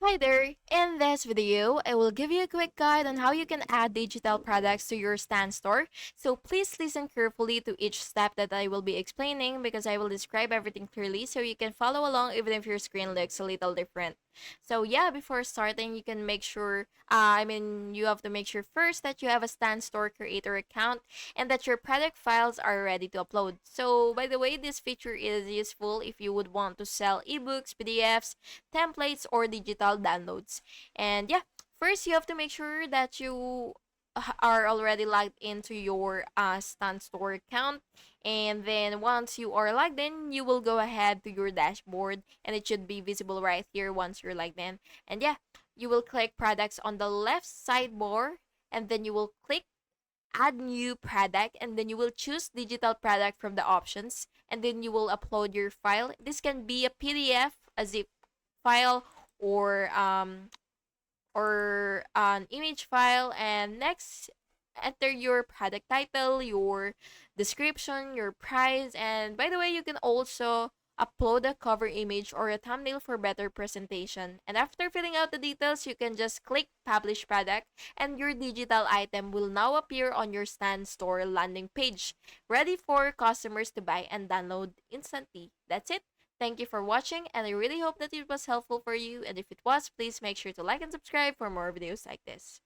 Hi there! In this video, I will give you a quick guide on how you can add digital products to your Stan store. So please listen carefully to each step that I will be explaining because I will describe everything clearly so you can follow along even if your screen looks a little different. So yeah, before starting, you can make sure, you have to make sure first that you have a Stan Store Creator account and that your product files are ready to upload. So by the way, this feature is useful if you would want to sell ebooks, PDFs, templates, or digital downloads. And yeah, first you have to make sure that you are already logged into your Stan Store account. And then once you are logged in, you will go ahead to your dashboard and it should be visible right here once you're logged in. And yeah, you will click products on the left sidebar and then you will click add new product and then you will choose digital product from the options and then you will upload your file. This can be a PDF, a zip file, or an image file. And next, enter your product title, your description, your price, and by the way, you can also upload a cover image or a thumbnail for better presentation. And after filling out the details, you can just click publish product and your digital item will now appear on your Stan Store landing page, ready for customers to buy and download instantly. That's it. Thank you for watching, and I really hope that it was helpful for you. And if it was, please make sure to like and subscribe for more videos like this.